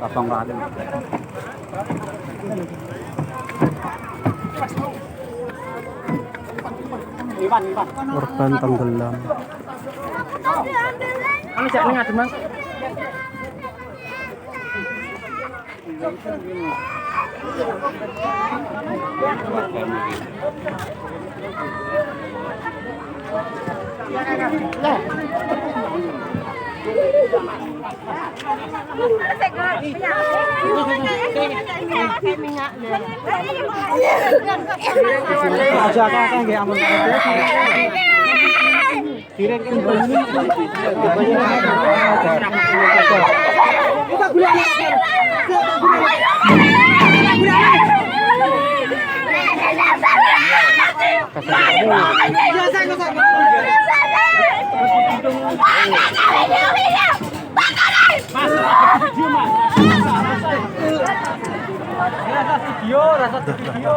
Kosong lagi. Korban tenggelam. Anu jak ning adem, Mas. Aja kakak nggih amun direkin bunyi. Rasa video.